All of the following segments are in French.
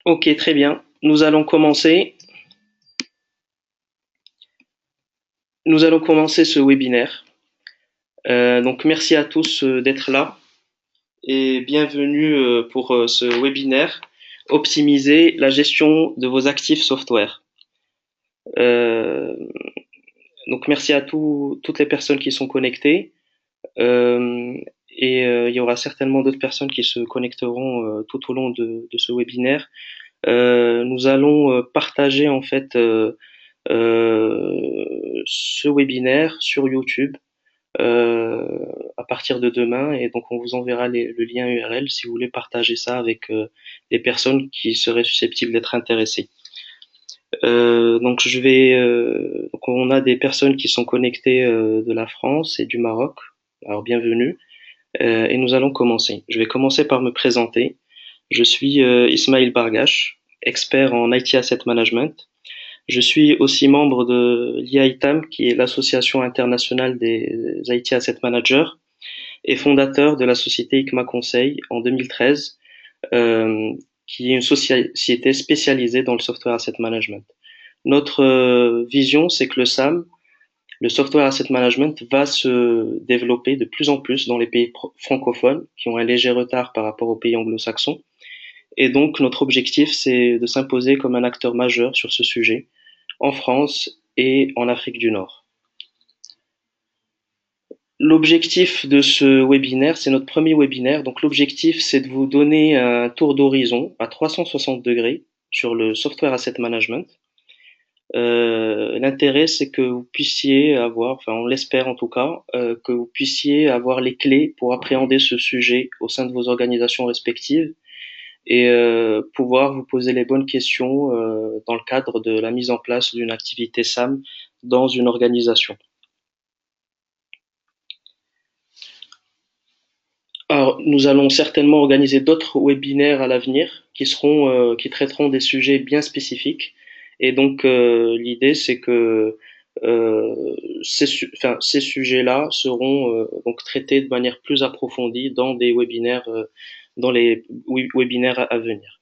Ok, très bien. Nous allons commencer. Nous allons commencer ce webinaire. Donc, merci à tous d'être là et bienvenue pour ce webinaire Optimiser la gestion de vos actifs software. Euh, donc, merci à toutes les personnes qui sont connectées. Euh, il y aura certainement d'autres personnes qui se connecteront tout au long de ce webinaire. Nous allons partager en fait ce webinaire sur YouTube euh, à partir de demain et donc on vous enverra le lien URL si vous voulez partager ça avec les personnes qui seraient susceptibles d'être intéressées. Donc on a des personnes qui sont connectées de la France et du Maroc. Alors bienvenue et nous allons commencer. Je vais commencer par me présenter. Je suis Ismail Bargash, expert en IT Asset Management. Je suis aussi membre de l'IAITAM, qui est l'Association internationale des IT Asset Managers, et fondateur de la société ICMA Conseil en 2013, euh, qui est une société spécialisée dans le software asset management. Notre vision, c'est que le SAM, le software asset management, va se développer de plus en plus dans les pays francophones, qui ont un léger retard par rapport aux pays anglo-saxons. Et donc, notre objectif, c'est de s'imposer comme un acteur majeur sur ce sujet en France et en Afrique du Nord. L'objectif de ce webinaire, c'est notre premier webinaire. Donc, l'objectif, c'est de vous donner un tour d'horizon à 360 degrés sur le software asset management. L'intérêt, c'est que vous puissiez avoir, enfin, on l'espère en tout cas, que vous puissiez avoir les clés pour appréhender ce sujet au sein de vos organisations respectives et pouvoir vous poser les bonnes questions dans le cadre de la mise en place d'une activité SAM dans une organisation. Alors, nous allons certainement organiser d'autres webinaires à l'avenir qui traiteront des sujets bien spécifiques. Et donc, l'idée, c'est que ces sujets-là seront donc traités de manière plus approfondie dans des webinaires, dans les webinaires à venir.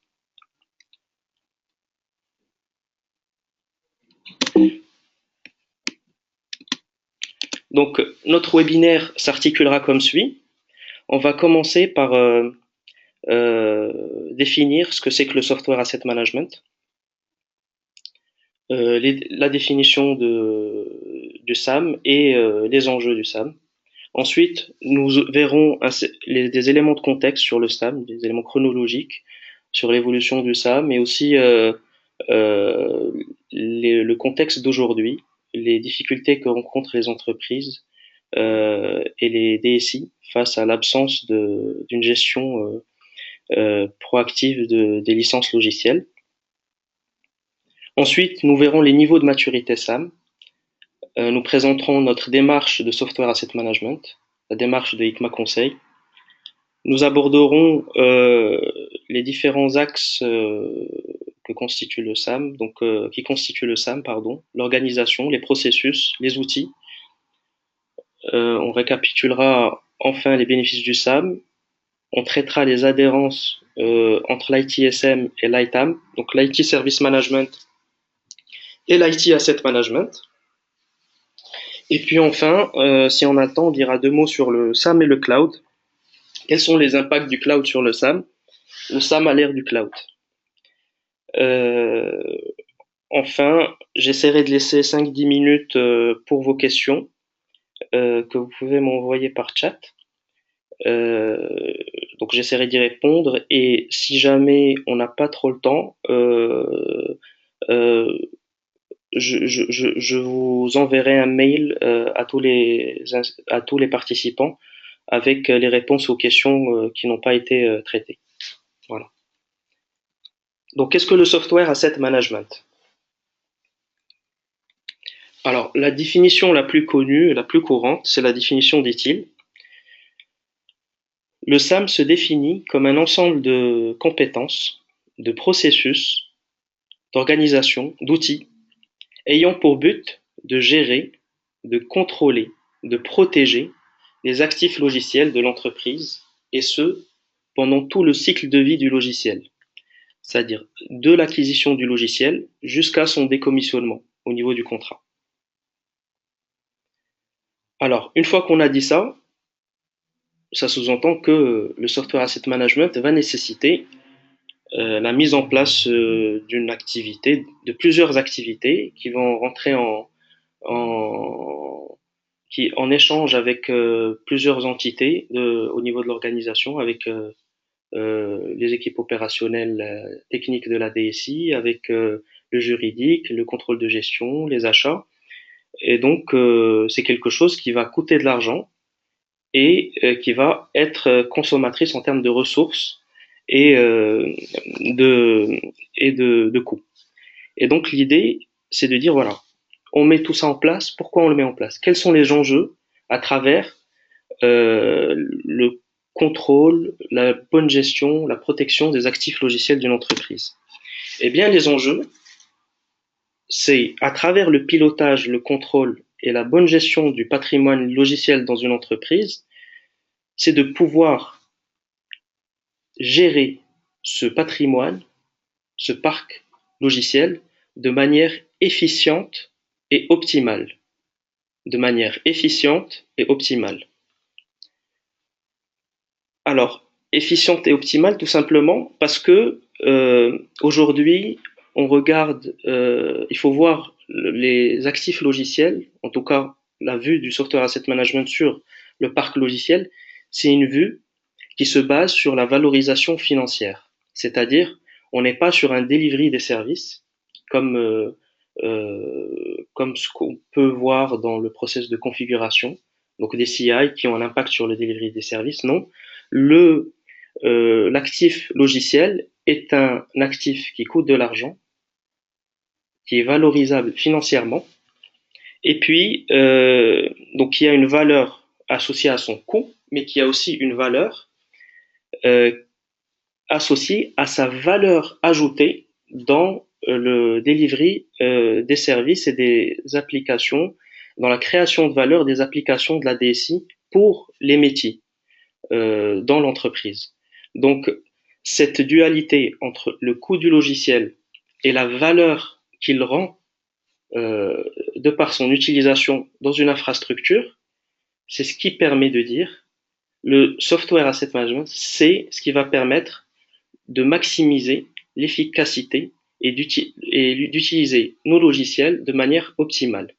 Donc, notre webinaire s'articulera comme suit. On va commencer par définir ce que c'est que le software asset management, la définition du SAM et les enjeux du SAM. Ensuite, nous verrons des éléments de contexte sur le SAM, des éléments chronologiques sur l'évolution du SAM, mais aussi euh, le contexte d'aujourd'hui, les difficultés que rencontrent les entreprises et les DSI face à l'absence d'une gestion proactive des licences logicielles. Ensuite, nous verrons les niveaux de maturité SAM. Nous présenterons notre démarche de software asset management, la démarche de ICMA Conseil. Nous aborderons les différents axes que constitue le SAM, donc qui constituent le SAM, pardon, l'organisation, les processus, les outils. On récapitulera enfin les bénéfices du SAM. On traitera les adhérences entre l'ITSM et l'ITAM, donc l'IT Service Management et l'IT Asset Management. Et puis enfin, si on a le temps, on dira deux mots sur le SAM et le cloud. Quels sont les impacts du cloud sur le SAM? Le SAM à l'ère du cloud. Euh, enfin, j'essaierai de laisser 5-10 minutes pour vos questions que vous pouvez m'envoyer par chat. Euh, donc j'essaierai d'y répondre et si jamais on n'a pas trop le temps, euh, je vous enverrai un mail à tous les participants avec les réponses aux questions qui n'ont pas été traitées. Voilà. Donc, qu'est-ce que le software asset management? Alors, la définition la plus connue, la plus courante, c'est la définition d'ITIL. Le SAM se définit comme un ensemble de compétences, de processus, d'organisation, d'outils, ayant pour but de gérer, de contrôler, de protéger les actifs logiciels de l'entreprise, et ce, pendant tout le cycle de vie du logiciel. c'est-à-dire de l'acquisition du logiciel jusqu'à son décommissionnement au niveau du contrat. Alors, une fois qu'on a dit ça, ça sous-entend que le software asset management va nécessiter la mise en place d'une activité, de plusieurs activités qui vont rentrer en, en échange avec plusieurs entités au niveau de l'organisation, avec les équipes opérationnelles techniques de la DSI, avec le juridique, le contrôle de gestion, les achats. Et donc, c'est quelque chose qui va coûter de l'argent et qui va être consommatrice en termes de ressources et de de coûts. Et donc l'idée, c'est de dire voilà, on met tout ça en place. Pourquoi on le met en place? Quels sont les enjeux à travers le contrôle, la bonne gestion, la protection des actifs logiciels d'une entreprise? Eh bien, les enjeux, c'est à travers le pilotage, le contrôle et la bonne gestion du patrimoine logiciel dans une entreprise, c'est de pouvoir gérer ce patrimoine, ce parc logiciel, de manière efficiente et optimale. De manière efficiente et optimale. Alors, efficiente et optimale, tout simplement parce que aujourd'hui, on regarde, il faut voir les actifs logiciels, en tout cas la vue du software asset management sur le parc logiciel, c'est une vue qui se base sur la valorisation financière. C'est-à-dire, on n'est pas sur un delivery des services, comme, comme ce qu'on peut voir dans le process de configuration, donc des CI qui ont un impact sur le delivery des services. Non, l'actif logiciel est un actif qui coûte de l'argent, qui est valorisable financièrement, et puis donc qui a une valeur associée à son coût, mais qui a aussi une valeur euh, associée à sa valeur ajoutée dans le delivery des services et des applications, dans la création de valeur des applications de la DSI pour les métiers dans l'entreprise. Donc, cette dualité entre le coût du logiciel et la valeur qu'il rend de par son utilisation dans une infrastructure, c'est ce qui permet de dire le software asset management, c'est ce qui va permettre de maximiser l'efficacité et d'utiliser nos logiciels de manière optimale.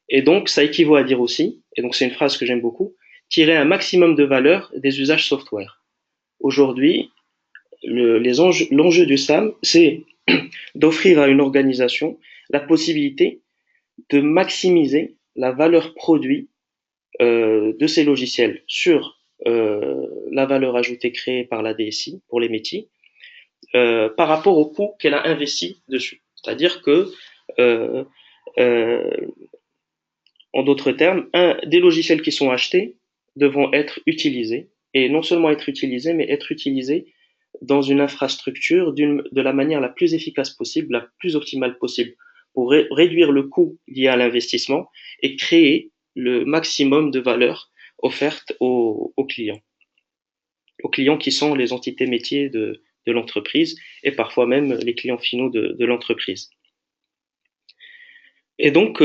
Et donc, ça équivaut à dire aussi, et donc c'est une phrase que j'aime beaucoup, tirer un maximum de valeur des usages software. Aujourd'hui, l'enjeu du SAM, c'est d'offrir à une organisation la possibilité de maximiser la valeur produit de ces logiciels sur la valeur ajoutée créée par la DSI pour les métiers par rapport au coût qu'elle a investi dessus. C'est-à-dire que, euh, euh, en d'autres termes, des logiciels qui sont achetés devront être utilisés, et non seulement être utilisés, mais être utilisés dans une infrastructure de la manière la plus efficace possible, la plus optimale possible, pour réduire le coût lié à l'investissement et créer le maximum de valeur offerte aux clients qui sont les entités métiers de l'entreprise et parfois même les clients finaux de l'entreprise. Et donc,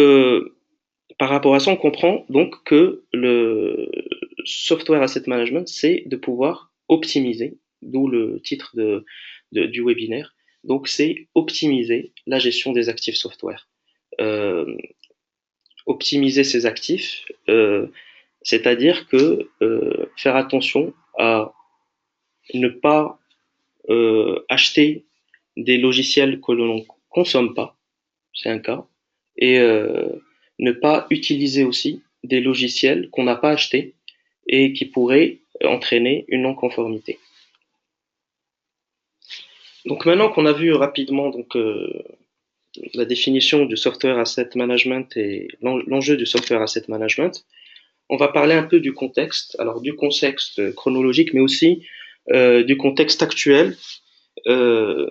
par rapport à ça, on comprend donc que le software asset management, c'est de pouvoir optimiser, d'où le titre du webinaire. Donc, c'est optimiser la gestion des actifs software. Euh, Optimiser ces actifs, c'est-à-dire que faire attention à ne pas acheter des logiciels que l'on ne consomme pas, c'est un cas, et ne pas utiliser aussi des logiciels qu'on n'a pas achetés et qui pourraient entraîner une non-conformité. Donc maintenant qu'on a vu rapidement donc, la définition du software asset management et l'enjeu du software asset management, on va parler un peu du contexte, alors du contexte chronologique, mais aussi du contexte actuel euh,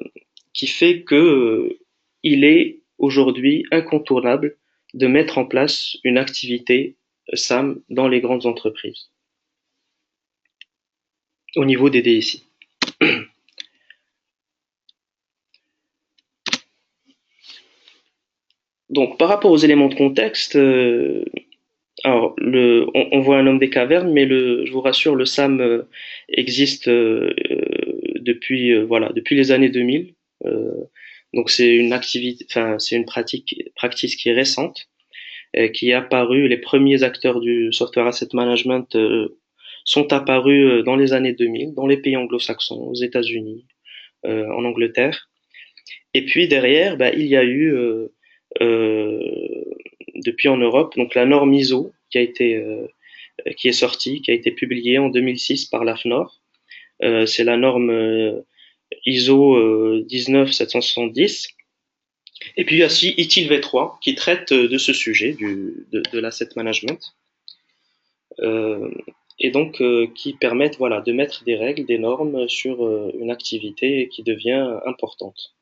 qui fait que il est aujourd'hui incontournable de mettre en place une activité SAM dans les grandes entreprises au niveau des DSI. Donc, par rapport aux éléments de contexte, alors, on voit un homme des cavernes, mais je vous rassure, le SAM existe depuis, voilà, depuis les années 2000. Euh, donc, c'est une activité, enfin, c'est une practice qui est récente, qui est apparue. Les premiers acteurs du software asset management sont apparus dans les années 2000, dans les pays anglo-saxons, aux États-Unis, en Angleterre. Et puis derrière, bah, il y a eu euh, depuis en Europe, donc la norme ISO qui est sortie, qui a été publiée en 2006 par l'AFNOR. C'est la norme ISO 19770. Et puis il y a aussi ITIL V3 qui traite de ce sujet de l'asset management. Euh, et donc qui permettent voilà, de mettre des règles, des normes sur une activité qui devient importante.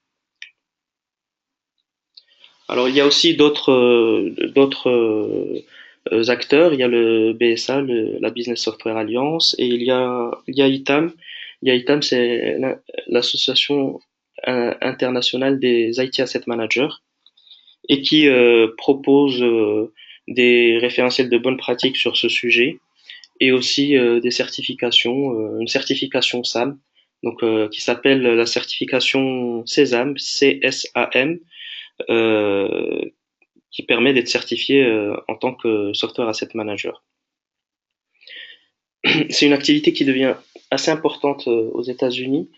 Alors il y a aussi d'autres acteurs. Il y a le BSA, la Business Software Alliance, et il y a ITAM. Il y a ITAM, c'est l'association internationale des IT Asset Managers et qui propose des référentiels de bonnes pratiques sur ce sujet et aussi des certifications, une certification SAM, donc qui s'appelle la certification CESAM, CSAM, euh, qui permet d'être certifié en tant que software asset manager. C'est une activité qui devient assez importante aux États-Unis.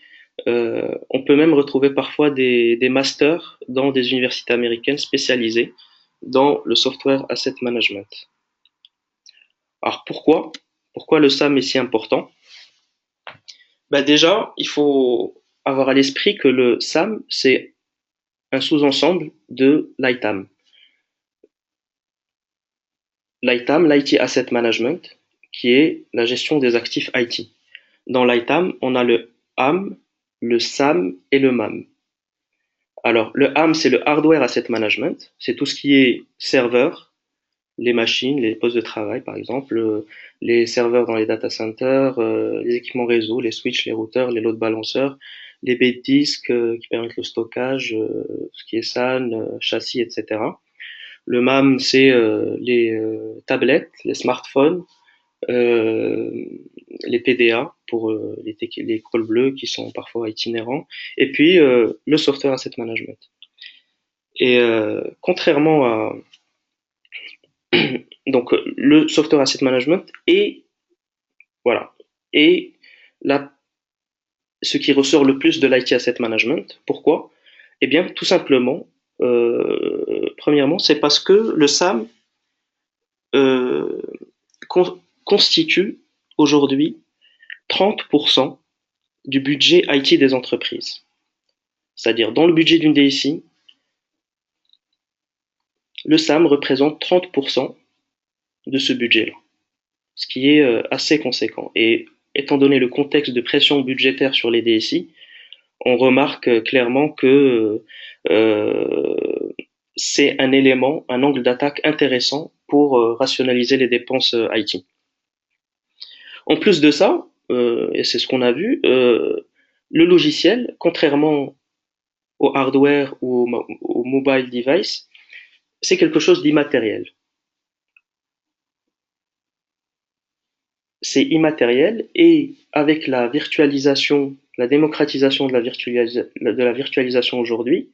On peut même retrouver parfois des masters dans des universités américaines spécialisées dans le software asset management. Alors pourquoi le SAM est si important? Ben déjà, il faut avoir à l'esprit que le SAM, c'est un sous-ensemble de l'ITAM. L'ITAM, l'IT Asset Management, qui est la gestion des actifs IT. Dans l'ITAM, on a le AM, le SAM et le MAM. Alors, le AM, c'est le Hardware Asset Management. C'est tout ce qui est serveur, les machines, les postes de travail, par exemple, les serveurs dans les data centers, les équipements réseau, les switches, les routeurs, les load balancers, les baies de disques qui permettent le stockage, ce qui est SAN, châssis, etc. Le MAM, c'est les tablettes, les smartphones, euh, les PDA pour les calls bleus qui sont parfois itinérants, et puis le software asset management. Et contrairement à donc le software asset management est voilà et la ce qui ressort le plus de l'IT asset management. Pourquoi? Eh bien, tout simplement, premièrement, c'est parce que le SAM euh, constitue aujourd'hui 30% du budget IT des entreprises. C'est-à-dire, dans le budget d'une DSI, le SAM représente 30% de ce budget-là, ce qui est assez conséquent. Et étant donné le contexte de pression budgétaire sur les DSI, on remarque clairement que c'est un élément, un angle d'attaque intéressant pour rationaliser les dépenses IT. En plus de ça, et c'est ce qu'on a vu, le logiciel, contrairement au hardware ou au mobile device, c'est quelque chose d'immatériel. C'est immatériel et avec la virtualisation, la démocratisation de la virtualisation aujourd'hui,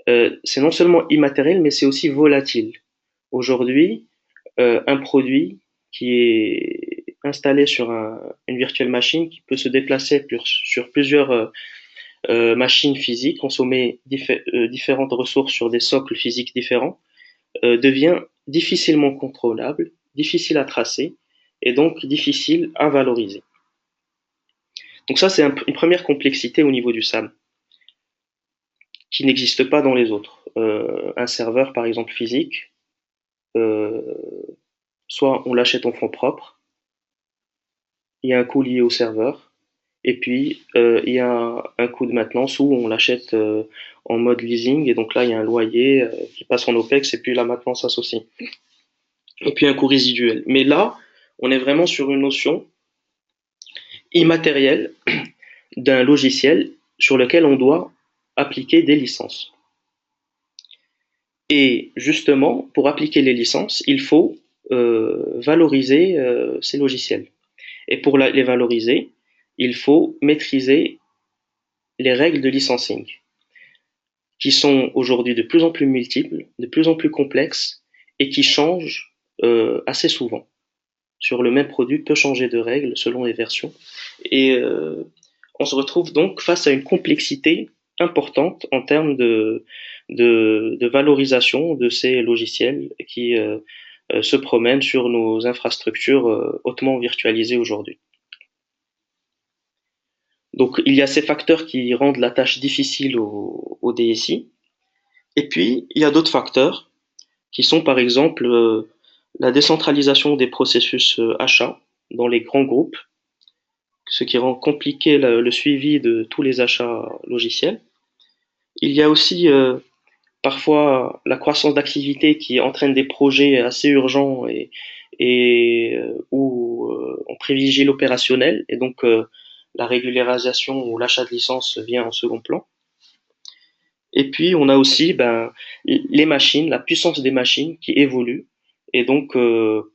c'est non seulement immatériel, mais c'est aussi volatile. Aujourd'hui, un produit qui est installé sur une virtuelle machine, qui peut se déplacer sur plusieurs machines physiques, consommer différentes ressources sur des socles physiques différents, devient difficilement contrôlable, difficile à tracer et donc difficile à valoriser. Donc ça, c'est une première complexité au niveau du SAM qui n'existe pas dans les autres. Un serveur, par exemple, physique, euh, soit on l'achète en fonds propres, il y a un coût lié au serveur, et puis il y a un coût de maintenance où on l'achète en mode leasing, et donc là il y a un loyer qui passe en OPEX, et puis la maintenance associée. Et puis un coût résiduel. Mais là, on est vraiment sur une notion immatérielle d'un logiciel sur lequel on doit appliquer des licences. Et justement, pour appliquer les licences, il faut valoriser ces logiciels. Et pour les valoriser, il faut maîtriser les règles de licensing, qui sont aujourd'hui de plus en plus multiples, de plus en plus complexes, et qui changent assez souvent. Sur le même produit, peut changer de règles selon les versions. Et on se retrouve donc face à une complexité importante en termes de valorisation de ces logiciels qui se promènent sur nos infrastructures hautement virtualisées aujourd'hui. Donc il y a ces facteurs qui rendent la tâche difficile au DSI. Et puis il y a d'autres facteurs qui sont par exemple la décentralisation des processus achats dans les grands groupes, ce qui rend compliqué le suivi de tous les achats logiciels. Il y a aussi parfois la croissance d'activité qui entraîne des projets assez urgents et où on privilégie l'opérationnel et donc la régularisation ou l'achat de licence vient en second plan. Et puis on a aussi les machines, la puissance des machines qui évolue. Et donc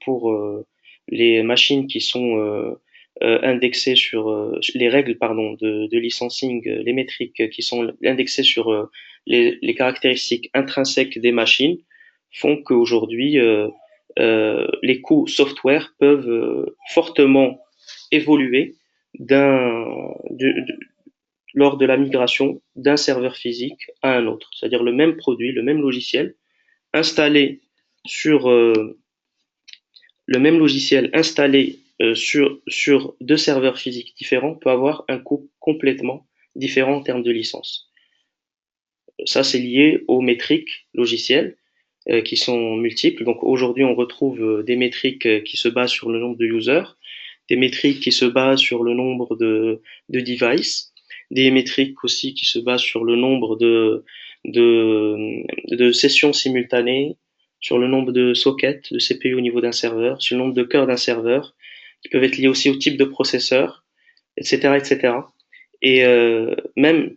pour les machines qui sont indexées sur les règles pardon de licensing, les métriques qui sont indexées sur les caractéristiques intrinsèques des machines font qu'aujourd'hui les coûts software peuvent fortement évoluer d'un lors de la migration d'un serveur physique à un autre, c'est-à-dire le même produit, le même logiciel installé sur le même logiciel installé sur deux serveurs physiques différents peut avoir un coût complètement différent en termes de licence. Ça, c'est lié aux métriques logicielles qui sont multiples. Donc aujourd'hui, on retrouve des métriques qui se basent sur le nombre de users, des métriques qui se basent sur le nombre de devices, des métriques aussi qui se basent sur le nombre de sessions simultanées, sur le nombre de sockets de CPU au niveau d'un serveur, sur le nombre de cœurs d'un serveur, qui peuvent être liés aussi au type de processeur, etc., etc. Et même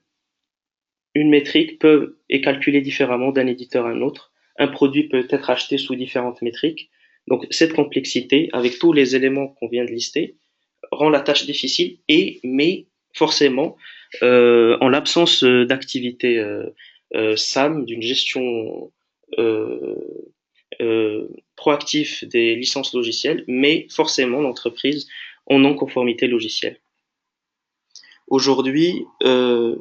une métrique est calculée différemment d'un éditeur à un autre. Un produit peut être acheté sous différentes métriques. Donc cette complexité, avec tous les éléments qu'on vient de lister, rend la tâche difficile et met forcément, en l'absence d'activité SAM, d'une gestion euh, proactive des licences logicielles, mais forcément l'entreprise en non-conformité logicielle. Aujourd'hui, il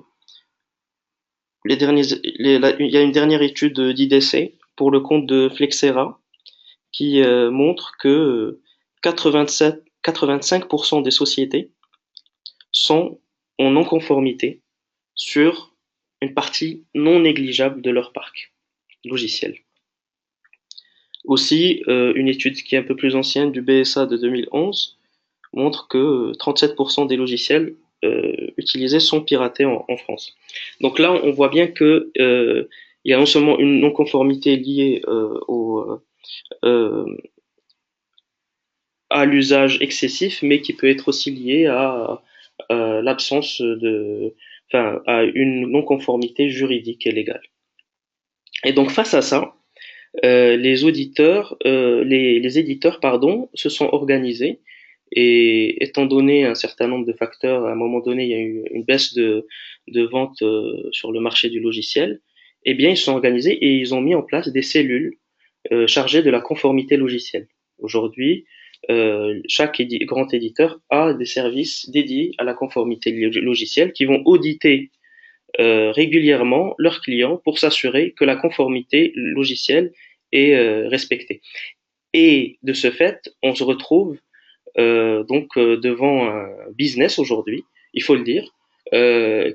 y a une dernière étude d'IDC pour le compte de Flexera qui montre que 85% des sociétés sont en non-conformité sur une partie non négligeable de leur parc logiciel. Aussi, une étude qui est un peu plus ancienne du BSA de 2011 montre que 37% des logiciels utilisés sont piratés en France. Donc là, on voit bien que il y a non seulement une non-conformité liée à l'usage excessif, mais qui peut être aussi liée à l'absence enfin, à une non-conformité juridique et légale. Et donc face à ça, les éditeurs, pardon, se sont organisés et étant donné un certain nombre de facteurs, à un moment donné, il y a eu une baisse de vente sur le marché du logiciel. Eh bien, ils se sont organisés et ils ont mis en place des cellules chargées de la conformité logicielle. Aujourd'hui, chaque grand éditeur a des services dédiés à la conformité logicielle qui vont auditer régulièrement leurs clients pour s'assurer que la conformité logicielle est respectée. Et de ce fait, on se retrouve devant un business aujourd'hui, il faut le dire,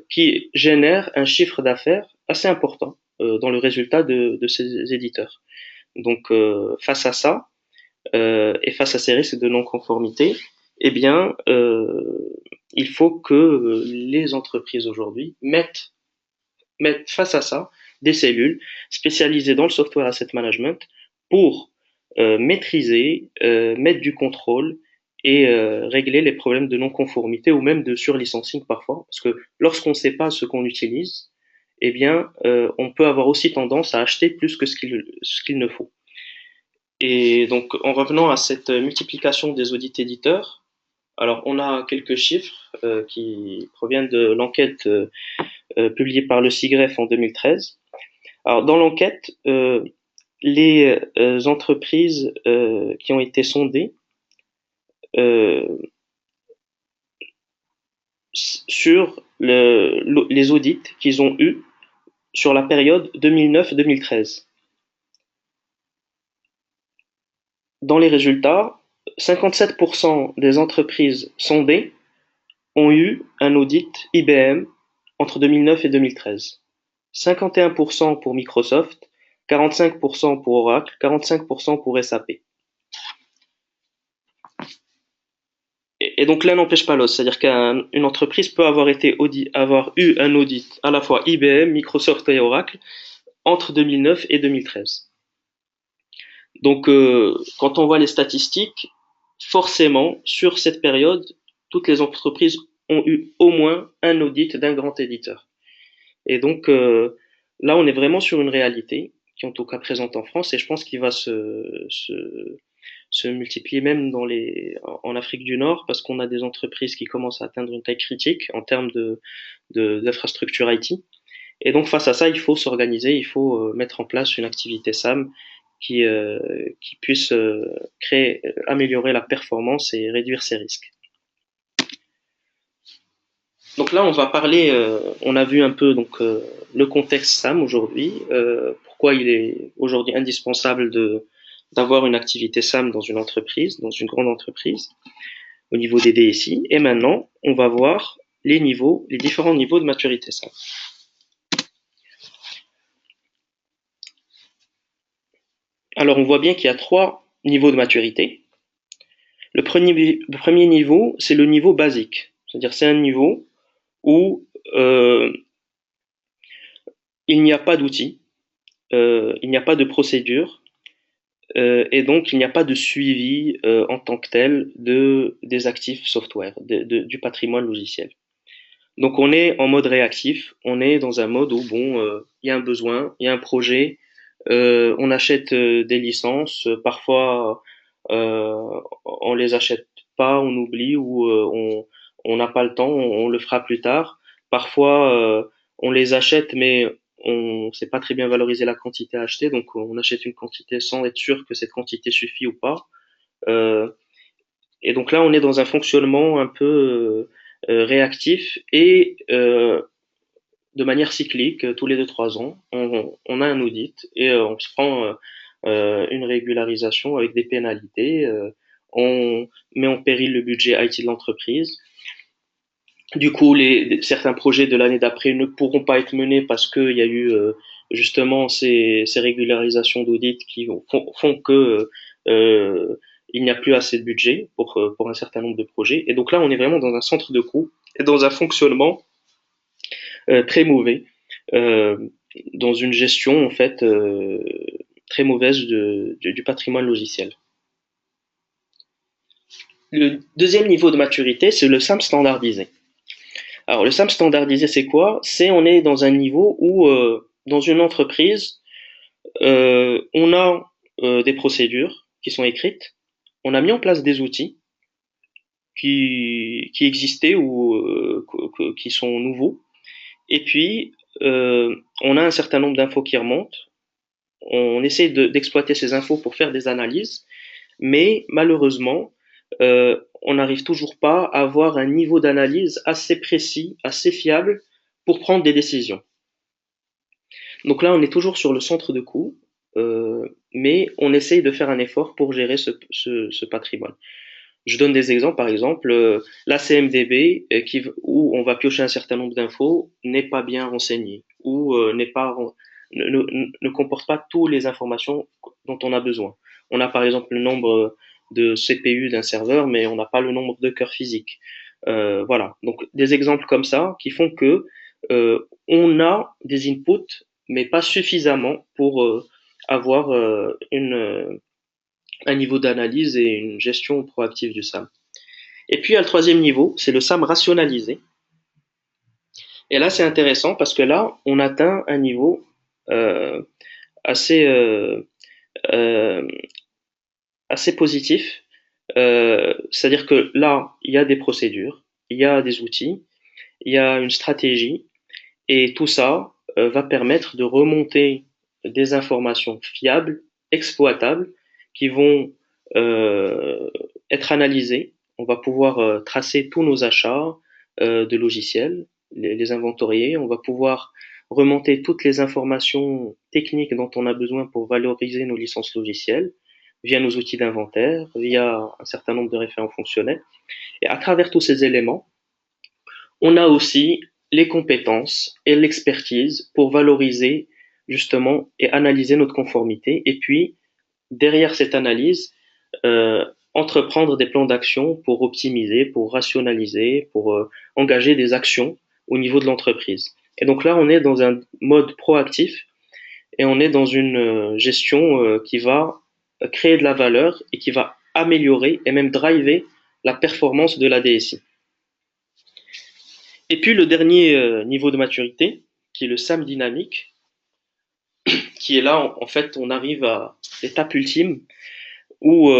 qui génère un chiffre d'affaires assez important dans le résultat de ces éditeurs. Donc face à ça et face à ces risques de non-conformité, eh bien, il faut que les entreprises aujourd'hui mettre face à ça des cellules spécialisées dans le software asset management pour maîtriser, mettre du contrôle et régler les problèmes de non-conformité ou même de surlicensing parfois. Parce que lorsqu'on ne sait pas ce qu'on utilise, eh bien, on peut avoir aussi tendance à acheter plus que ce qu'il ne faut. Et donc, en revenant à cette multiplication des audits éditeurs, alors on a quelques chiffres qui proviennent de l'enquête publiée par le SIGREF en 2013. Alors, dans l'enquête, les entreprises qui ont été sondées euh, sur les audits qu'ils ont eus sur la période 2009-2013. Dans les résultats, 57% des entreprises sondées ont eu un audit IBM entre 2009 et 2013. 51% pour Microsoft, 45% pour Oracle, 45% pour SAP. Et donc l'un n'empêche pas l'autre, c'est-à-dire qu'une entreprise peut avoir eu un audit à la fois IBM, Microsoft et Oracle entre 2009 et 2013. Donc quand on voit les statistiques, forcément sur cette période, toutes les entreprises ont eu au moins un audit d'un grand éditeur. Et donc là, on est vraiment sur une réalité qui est en tout cas présente en France et je pense qu'il va se multiplier même en Afrique du Nord parce qu'on a des entreprises qui commencent à atteindre une taille critique en termes d'infrastructure IT. Et donc face à ça, il faut s'organiser, il faut mettre en place une activité SAM qui puisse améliorer la performance et réduire ses risques. Donc là, on va parler, on a vu un peu donc le contexte SAM aujourd'hui, pourquoi il est aujourd'hui indispensable d'avoir une activité SAM dans une entreprise, dans une grande entreprise, au niveau des DSI. Et maintenant, on va voir les différents niveaux de maturité SAM. Alors, on voit bien qu'il y a 3 niveaux de maturité. Le premier niveau, c'est le niveau basique. C'est-à-dire, c'est un niveau où il n'y a pas d'outils, il n'y a pas de procédure, et donc il n'y a pas de suivi en tant que tel des actifs software, du patrimoine logiciel. Donc on est en mode réactif, on est dans un mode où bon, il y a un besoin, il y a un projet, on achète des licences, parfois on les achète pas, on oublie ou on n'a pas le temps, on le fera plus tard. Parfois on les achète mais on sait pas très bien valoriser la quantité achetée, donc on achète une quantité sans être sûr que cette quantité suffit ou pas. Euh, et donc là, on est dans un fonctionnement un peu réactif et de manière cyclique, tous les 2-3 ans, on a un audit et on se prend une régularisation avec des pénalités. On met en péril le budget IT de l'entreprise. Du coup, certains projets de l'année d'après ne pourront pas être menés parce qu'il y a eu justement ces régularisations d'audit qui font que il n'y a plus assez de budget pour un certain nombre de projets. Et donc là, on est vraiment dans un centre de coût et dans un fonctionnement très mauvais, euh, dans une gestion en fait très mauvaise du patrimoine logiciel. Le deuxième niveau de maturité, c'est le SAM standardisé. Alors le SAM standardisé, c'est quoi? C'est on est dans un niveau où dans une entreprise, on a des procédures qui sont écrites, on a mis en place des outils qui existaient ou qui sont nouveaux, et puis on a un certain nombre d'infos qui remontent, on essaie d'exploiter ces infos pour faire des analyses, mais malheureusement, on n'arrive toujours pas à avoir un niveau d'analyse assez précis, assez fiable pour prendre des décisions. Donc là, on est toujours sur le centre de coût, mais on essaye de faire un effort pour gérer ce patrimoine. Je donne des exemples, par exemple, la CMDB, où on va piocher un certain nombre d'infos, n'est pas bien renseignée, ou ne comporte pas toutes les informations dont on a besoin. On a par exemple le nombre de CPU d'un serveur, mais on n'a pas le nombre de cœurs physiques. Voilà, donc des exemples comme ça qui font que on a des inputs, mais pas suffisamment pour avoir un niveau d'analyse et une gestion proactive du SAM. Et puis, il y a le troisième niveau, c'est le SAM rationalisé. Et là, c'est intéressant parce que là, on atteint un niveau euh, assez, euh, assez positif. C'est-à-dire que là, il y a des procédures, il y a des outils, il y a une stratégie, et tout ça va permettre de remonter des informations fiables, exploitables, qui vont être analysées. On va pouvoir tracer tous nos achats de logiciels, les inventorier. On va pouvoir remonter toutes les informations techniques dont on a besoin pour valoriser nos licences logicielles via nos outils d'inventaire, via un certain nombre de référents fonctionnels. Et à travers tous ces éléments, on a aussi les compétences et l'expertise pour valoriser justement et analyser notre conformité. Et puis, derrière cette analyse, entreprendre des plans d'action pour optimiser, pour rationaliser, pour engager des actions au niveau de l'entreprise. Et donc là, on est dans un mode proactif et on est dans une gestion qui va créer de la valeur et qui va améliorer et même driver la performance de la DSI. Et puis le dernier niveau de maturité, qui est le SAM dynamique, qui est là, en fait, on arrive à l'étape ultime où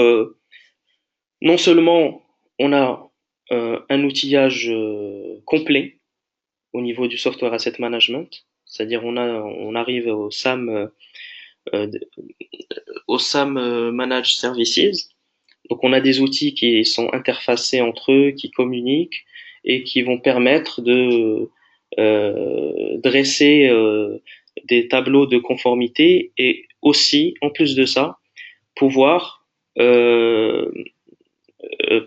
non seulement on a un outillage complet au niveau du software asset management, c'est-à-dire on arrive euh, au SAM Managed Services. Donc on a des outils qui sont interfacés entre eux, qui communiquent et qui vont permettre de dresser des tableaux de conformité et aussi, en plus de ça, pouvoir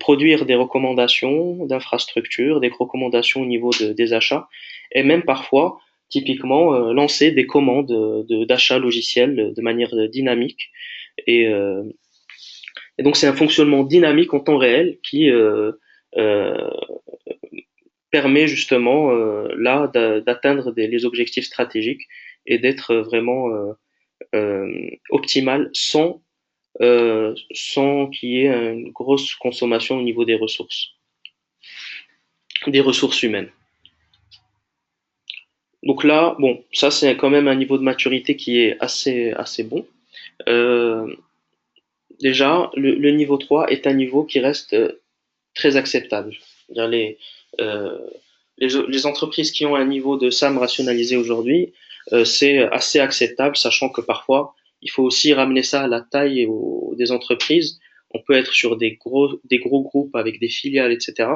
produire des recommandations d'infrastructures, des recommandations au niveau des achats et même parfois, typiquement, lancer des commandes d'achat logiciel de manière dynamique et et donc c'est un fonctionnement dynamique en temps réel qui euh, permet justement là d'atteindre les objectifs stratégiques et d'être vraiment optimal sans qu'il y ait une grosse consommation au niveau des ressources humaines. Donc là, bon, ça c'est quand même un niveau de maturité qui est assez bon. Euh, Déjà, le niveau 3 est un niveau qui reste très acceptable. Les, euh, les entreprises qui ont un niveau de SAM rationalisé aujourd'hui, c'est assez acceptable, sachant que parfois, il faut aussi ramener ça à la taille des entreprises. On peut être sur des gros groupes avec des filiales, etc.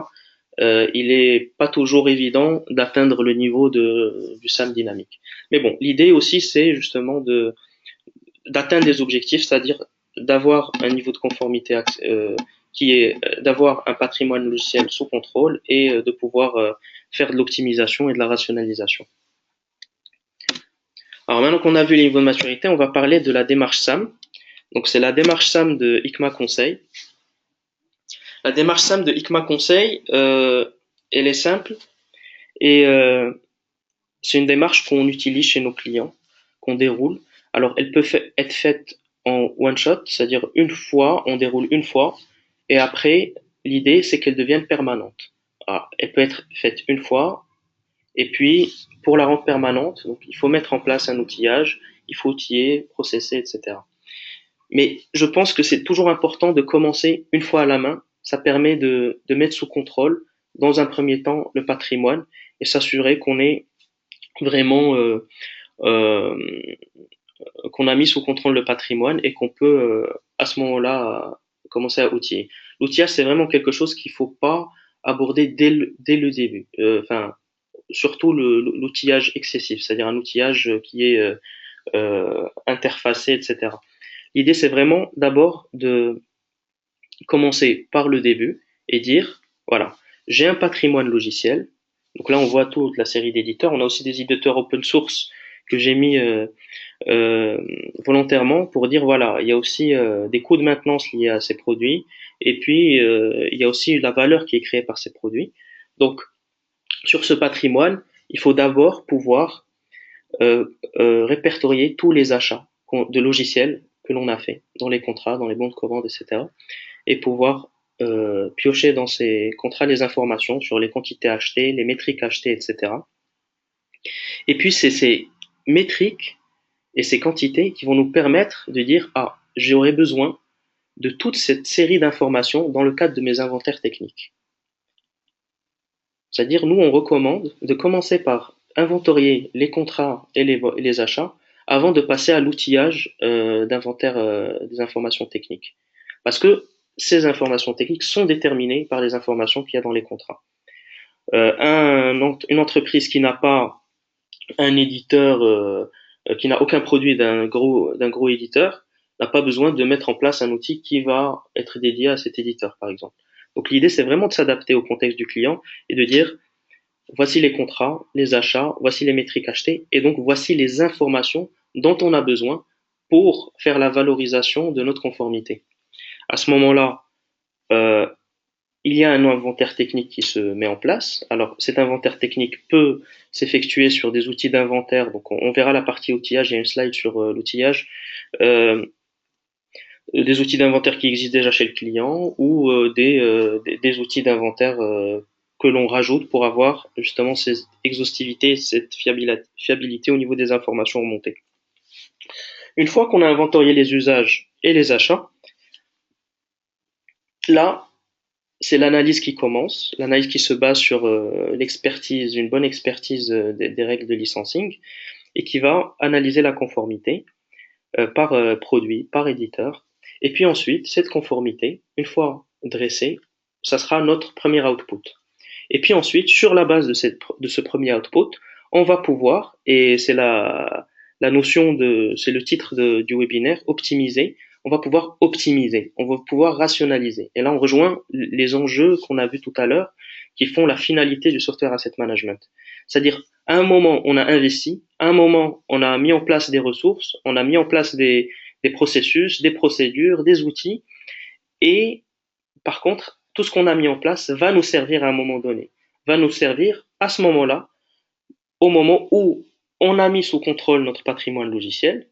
Il est pas toujours évident d'atteindre le niveau du SAM dynamique. Mais bon, l'idée aussi, c'est justement d'atteindre des objectifs, c'est-à-dire d'avoir un niveau de conformité qui est d'avoir un patrimoine logiciel sous contrôle et de pouvoir faire de l'optimisation et de la rationalisation. Alors maintenant qu'on a vu les niveaux de maturité, on va parler de la démarche SAM. Donc c'est la démarche SAM de ICMA Conseil. La démarche SAM de ICMA Conseil, elle est simple et c'est une démarche qu'on utilise chez nos clients, qu'on déroule. Alors, elle peut être faite en one shot, c'est-à-dire une fois, on déroule une fois, et après, l'idée, c'est qu'elle devienne permanente. Alors, elle peut être faite une fois, et puis, pour la rendre permanente, donc, il faut mettre en place un outillage, il faut outiller, processer, etc. Mais je pense que c'est toujours important de commencer une fois à la main. Ça permet de mettre sous contrôle, dans un premier temps, le patrimoine et s'assurer qu'on est vraiment euh, qu'on a mis sous contrôle le patrimoine et qu'on peut à ce moment-là commencer à outiller. L'outillage, c'est vraiment quelque chose qu'il faut pas aborder dès le début. Enfin, surtout l'outillage excessif, c'est-à-dire un outillage qui est interfacé, etc. L'idée, c'est vraiment d'abord de commencer par le début et dire, voilà, j'ai un patrimoine logiciel. Donc là, on voit toute la série d'éditeurs. On a aussi des éditeurs open source que j'ai mis euh, volontairement pour dire, voilà, il y a aussi des coûts de maintenance liés à ces produits et puis il y a aussi la valeur qui est créée par ces produits. Donc, sur ce patrimoine, il faut d'abord pouvoir répertorier tous les achats de logiciels que l'on a fait dans les contrats, dans les bons de commande, etc et pouvoir piocher dans ces contrats les informations sur les quantités achetées, les métriques achetées, etc. Et puis c'est ces métriques et ces quantités qui vont nous permettre de dire ah, j'aurai besoin de toute cette série d'informations dans le cadre de mes inventaires techniques. C'est-à-dire, nous, on recommande de commencer par inventorier les contrats et les achats avant de passer à l'outillage d'inventaire des informations techniques. Parce que ces informations techniques sont déterminées par les informations qu'il y a dans les contrats. Une entreprise qui n'a pas un éditeur, qui n'a aucun produit d'un gros éditeur, n'a pas besoin de mettre en place un outil qui va être dédié à cet éditeur, par exemple. Donc l'idée, c'est vraiment de s'adapter au contexte du client et de dire, voici les contrats, les achats, voici les métriques achetées, et donc voici les informations dont on a besoin pour faire la valorisation de notre conformité. À ce moment-là, euh, il y a un inventaire technique qui se met en place. Alors, cet inventaire technique peut s'effectuer sur des outils d'inventaire. Donc, on verra la partie outillage. Il y a une slide sur l'outillage. Euh, des outils d'inventaire qui existent déjà chez le client ou des outils d'inventaire que l'on rajoute pour avoir justement cette exhaustivité, cette fiabilité au niveau des informations remontées. Une fois qu'on a inventorié les usages et les achats, là, c'est l'analyse qui commence, l'analyse qui se base sur l'expertise, une bonne expertise des règles de licensing et qui va analyser la conformité par produit, par éditeur. Et puis ensuite, cette conformité, une fois dressée, ça sera notre premier output. Et puis ensuite, sur la base de ce premier output, on va pouvoir, et c'est la notion de, c'est le titre du webinaire, optimiser. On va pouvoir optimiser, on va pouvoir rationaliser. Et là, on rejoint les enjeux qu'on a vus tout à l'heure, qui font la finalité du software asset management. C'est-à-dire, à un moment, on a investi, à un moment, on a mis en place des ressources, on a mis en place des processus, des procédures, des outils, et par contre, tout ce qu'on a mis en place va nous servir à un moment donné, va nous servir à ce moment-là, au moment où on a mis sous contrôle notre patrimoine logiciel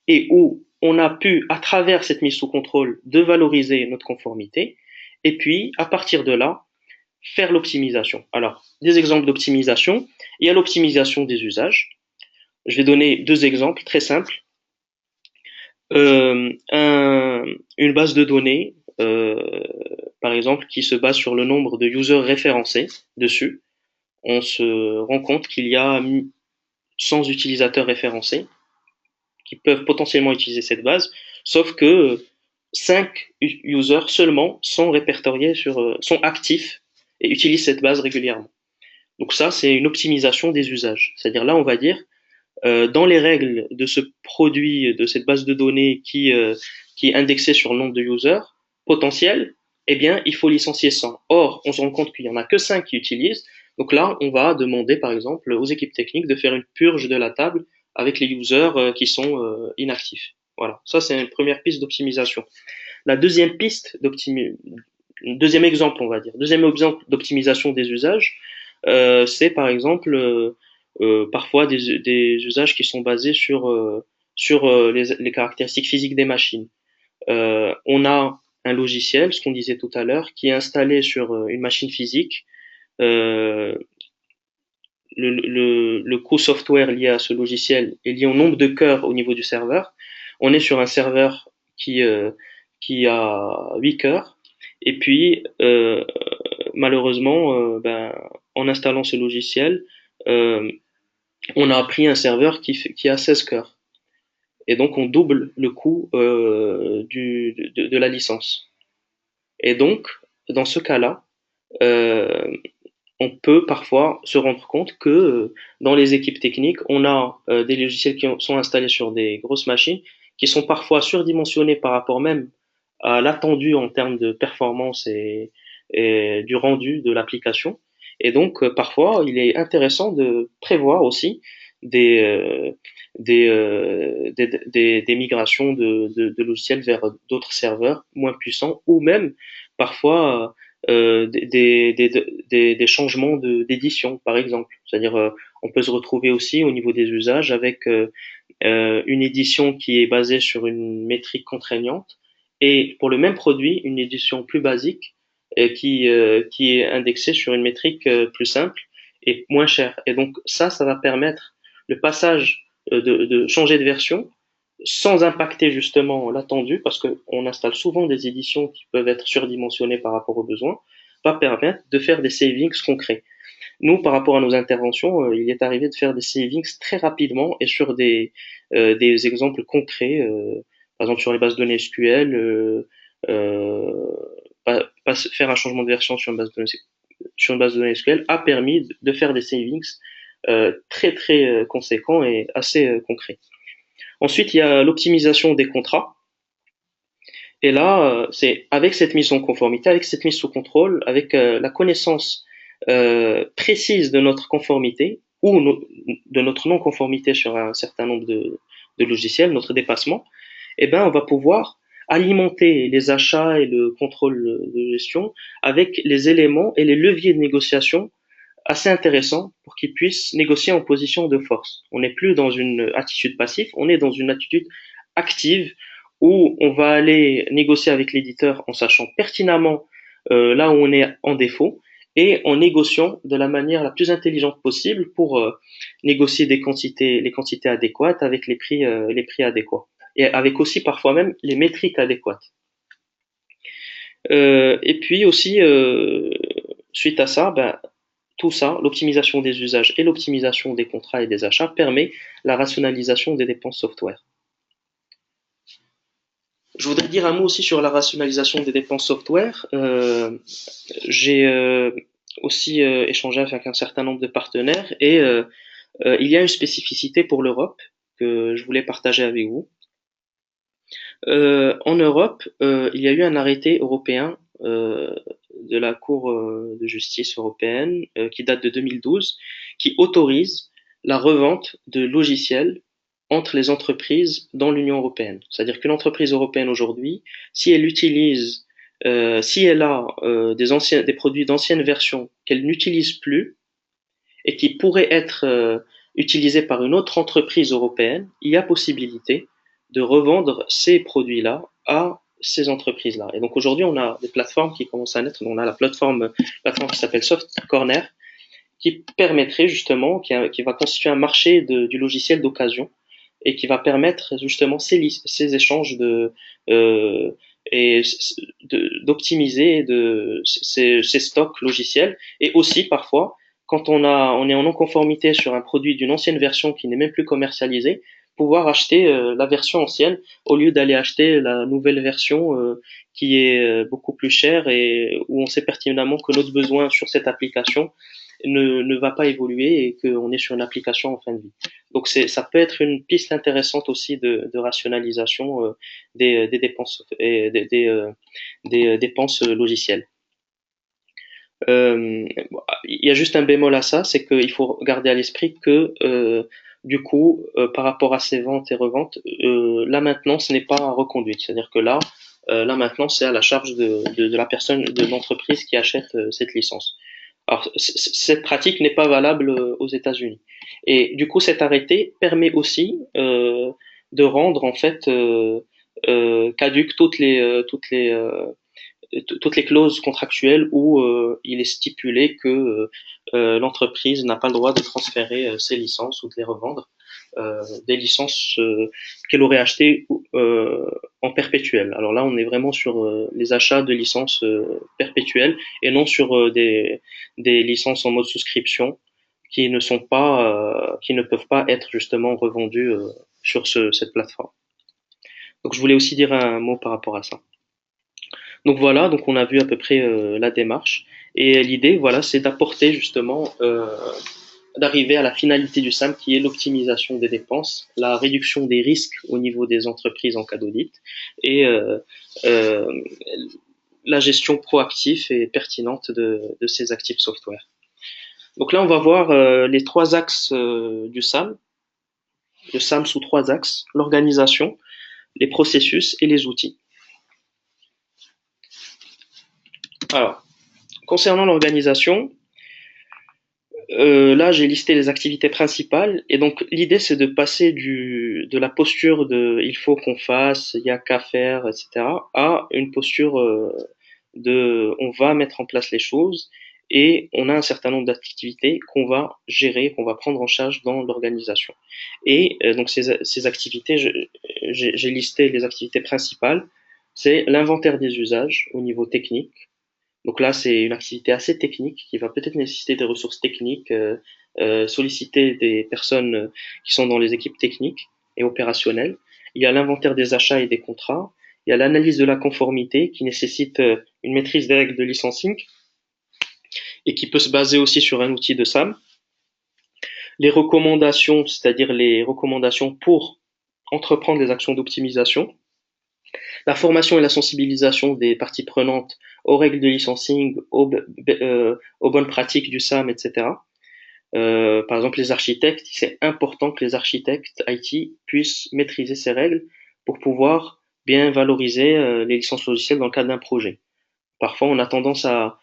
et où on a pu, à travers cette mise sous contrôle, de valoriser notre conformité, et puis, à partir de là, faire l'optimisation. Alors, des exemples d'optimisation, il y a l'optimisation des usages. Je vais donner deux exemples très simples. Une base de données, par exemple, qui se base sur le nombre de users référencés dessus. On se rend compte qu'il y a 100 utilisateurs référencés qui peuvent potentiellement utiliser cette base, sauf que 5 users seulement sont répertoriés sont actifs et utilisent cette base régulièrement. Donc ça, c'est une optimisation des usages. C'est-à-dire là, on va dire, dans les règles de ce produit, de cette base de données qui est indexée sur le nombre de users potentiels, eh bien, il faut licencier 100. Or, on se rend compte qu'il y en a que 5 qui utilisent. Donc là, on va demander, par exemple, aux équipes techniques de faire une purge de la table avec les users qui sont inactifs. Voilà. Ça, c'est une première piste d'optimisation. La deuxième piste deuxième exemple, on va dire, deuxième exemple d'optimisation des usages, c'est par exemple parfois des usages qui sont basés sur les caractéristiques physiques des machines. On a un logiciel, ce qu'on disait tout à l'heure, qui est installé sur une machine physique. Euh, le coût software lié à ce logiciel est lié au nombre de cœurs au niveau du serveur. On est sur un serveur qui a 8 cœurs. Et puis, malheureusement, en installant ce logiciel, euh, on a pris un serveur qui a 16 cœurs. Et donc, on double le coût de la licence. Et donc, dans ce cas-là, euh, on peut parfois se rendre compte que dans les équipes techniques, on a des logiciels qui sont installés sur des grosses machines qui sont parfois surdimensionnés par rapport même à l'attendu en termes de performance et du rendu de l'application. Et donc, parfois, il est intéressant de prévoir aussi des, euh, des migrations de logiciels vers d'autres serveurs moins puissants ou même parfois des changements d'édition, par exemple. C'est-à-dire, on peut se retrouver aussi au niveau des usages avec une édition qui est basée sur une métrique contraignante et pour le même produit, une édition plus basique qui est indexée sur une métrique plus simple. et moins cher. Et donc ça va permettre le passage de changer de version sans impacter justement l'attendu, parce qu'on installe souvent des éditions qui peuvent être surdimensionnées par rapport aux besoins, va permettre de faire des savings concrets. Nous, par rapport à nos interventions, il est arrivé de faire des savings très rapidement et sur des exemples concrets, par exemple sur les bases de données SQL, faire un changement de version sur une base de données SQL a permis de faire des savings très très conséquents et assez concrets. Ensuite, il y a l'optimisation des contrats. Et là, c'est avec cette mise en conformité, avec cette mise sous contrôle, avec la connaissance précise de notre conformité ou de notre non-conformité sur un certain nombre de logiciels, notre dépassement, eh ben, on va pouvoir alimenter les achats et le contrôle de gestion avec les éléments et les leviers de négociation assez intéressants pour qu'ils puissent négocier en position de force. On n'est plus dans une attitude passive, on est dans une attitude active où on va aller négocier avec l'éditeur en sachant pertinemment là où on est en défaut et en négociant de la manière la plus intelligente possible pour négocier les quantités adéquates avec les prix adéquats et avec aussi parfois même les métriques adéquates. Et puis aussi, suite à ça, ben, tout ça, l'optimisation des usages et l'optimisation des contrats et des achats permet la rationalisation des dépenses software. Je voudrais dire un mot aussi sur la rationalisation des dépenses software. J'ai aussi échangé avec un certain nombre de partenaires et il y a une spécificité pour l'Europe que je voulais partager avec vous. En Europe, il y a eu un arrêté européen de la Cour de justice européenne qui date de 2012, qui autorise la revente de logiciels entre les entreprises dans l'Union européenne. C'est-à-dire qu'une entreprise européenne aujourd'hui, si elle utilise, si elle a des produits d'anciennes versions qu'elle n'utilise plus et qui pourraient être utilisés par une autre entreprise européenne, il y a possibilité de revendre ces produits-là à ces entreprises-là. Et donc aujourd'hui, on a des plateformes qui commencent à naître. On a la plateforme qui s'appelle Soft Corner, qui permettrait justement, qui va constituer un marché du logiciel d'occasion et qui va permettre justement ces échanges et d'optimiser ces stocks logiciels et aussi parfois quand on est en non-conformité sur un produit d'une ancienne version qui n'est même plus commercialisée, pouvoir acheter la version ancienne au lieu d'aller acheter la nouvelle version qui est beaucoup plus chère et où on sait pertinemment que notre besoin sur cette application ne va pas évoluer et qu'on est sur une application en fin de vie. Donc ça peut être une piste intéressante aussi de rationalisation des dépenses et des dépenses logicielles. Il y a juste un bémol à ça, c'est qu'il faut garder à l'esprit que du coup, par rapport à ces ventes et reventes, la maintenance n'est pas reconduite. C'est-à-dire que là, la maintenance c'est à la charge de la personne, de l'entreprise qui achète cette licence. Alors, cette pratique n'est pas valable aux États-Unis. Et du coup, cet arrêté permet aussi de rendre en fait caduques toutes les clauses contractuelles où il est stipulé que l'entreprise n'a pas le droit de transférer ses licences ou de les revendre, des licences qu'elle aurait achetées en perpétuel. Alors là, on est vraiment sur les achats de licences perpétuelles et non sur des licences en mode souscription qui qui ne peuvent pas être justement revendues sur cette plateforme. Donc je voulais aussi dire un mot par rapport à ça. Donc voilà, donc on a vu à peu près la démarche. Et l'idée, voilà, c'est d'apporter justement, d'arriver à la finalité du SAM qui est l'optimisation des dépenses, la réduction des risques au niveau des entreprises en cas d'audit et euh, la gestion proactive et pertinente de ces actifs software. Donc là, on va voir les trois axes du SAM, le SAM sous trois axes, l'organisation, les processus et les outils. Alors, concernant l'organisation, là j'ai listé les activités principales et donc l'idée c'est de passer de la posture de il faut qu'on fasse, il y a qu'à faire, etc. à une posture de on va mettre en place les choses et on a un certain nombre d'activités qu'on va gérer, qu'on va prendre en charge dans l'organisation. Et donc ces activités, j'ai listé les activités principales. C'est l'inventaire des usages au niveau technique. Donc là, c'est une activité assez technique qui va peut-être nécessiter des ressources techniques, solliciter des personnes qui sont dans les équipes techniques et opérationnelles. Il y a l'inventaire des achats et des contrats. Il y a l'analyse de la conformité qui nécessite une maîtrise des règles de licensing et qui peut se baser aussi sur un outil de SAM. Les recommandations, c'est-à-dire les recommandations pour entreprendre les actions d'optimisation. La formation et la sensibilisation des parties prenantes aux règles de licensing, aux bonnes pratiques du SAM, etc. Par exemple, les architectes, c'est important que les architectes IT puissent maîtriser ces règles pour pouvoir bien valoriser les licences logicielles dans le cadre d'un projet. Parfois, on a tendance à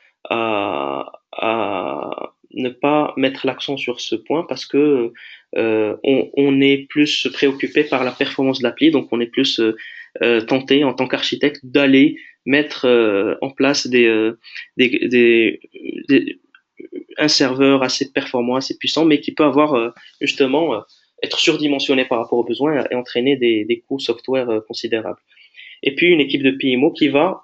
ne pas mettre l'accent sur ce point parce que on est plus préoccupé par la performance de l'appli, donc on est plus tenté en tant qu'architecte d'aller mettre en place des, un serveur assez performant, assez puissant, mais qui peut avoir justement être surdimensionné par rapport aux besoins et entraîner des coûts software considérables. Et puis une équipe de PMO qui va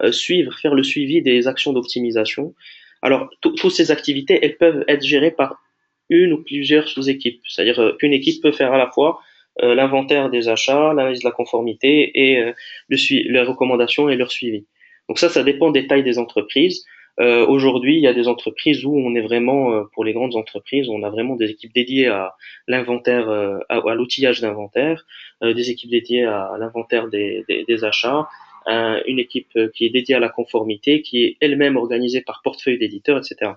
faire le suivi des actions d'optimisation. Alors, toutes ces activités, elles peuvent être gérées par une ou plusieurs sous-équipes. C'est-à-dire qu'une équipe peut faire à la fois l'inventaire des achats, l'analyse de la conformité et les recommandations et leur suivi. Donc ça dépend des tailles des entreprises. Aujourd'hui, il y a des entreprises où on est vraiment, pour les grandes entreprises, on a vraiment des équipes dédiées à l'inventaire, à l'outillage d'inventaire, des équipes dédiées à l'inventaire des achats, une équipe qui est dédiée à la conformité, qui est elle-même organisée par portefeuille d'éditeurs, etc.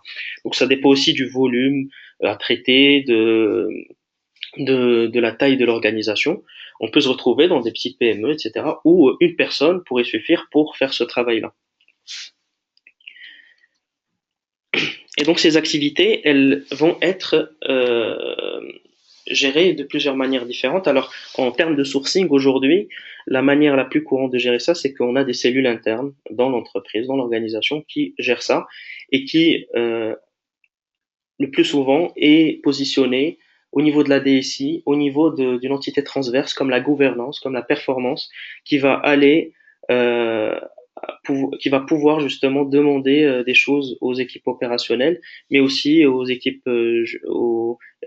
Donc ça dépend aussi du volume à traiter, de la taille de l'organisation. On peut se retrouver dans des petites PME, etc., où une personne pourrait suffire pour faire ce travail-là. Et donc ces activités, elles vont être gérées de plusieurs manières différentes. Alors en termes de sourcing, aujourd'hui, la manière la plus courante de gérer ça, c'est qu'on a des cellules internes dans l'entreprise, dans l'organisation, qui gèrent ça et qui, le plus souvent, est positionné au niveau de la DSI, au niveau d'une entité transverse comme la gouvernance, comme la performance, qui va aller euh, qui va pouvoir justement demander des choses aux équipes opérationnelles, mais aussi aux équipes,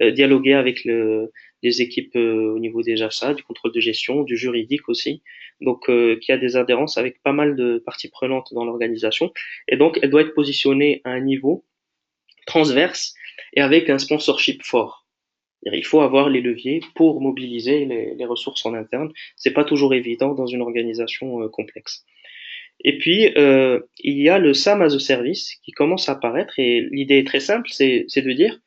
dialoguer avec les équipes au niveau des achats, du contrôle de gestion, du juridique aussi. Donc, qui a des adhérences avec pas mal de parties prenantes dans l'organisation. Et donc, elle doit être positionnée à un niveau transverse et avec un sponsorship fort. Il faut avoir les leviers pour mobiliser les ressources en interne. C'est pas toujours évident dans une organisation complexe. Et puis, il y a le SAM as a Service qui commence à apparaître et l'idée est très simple, c'est de dire,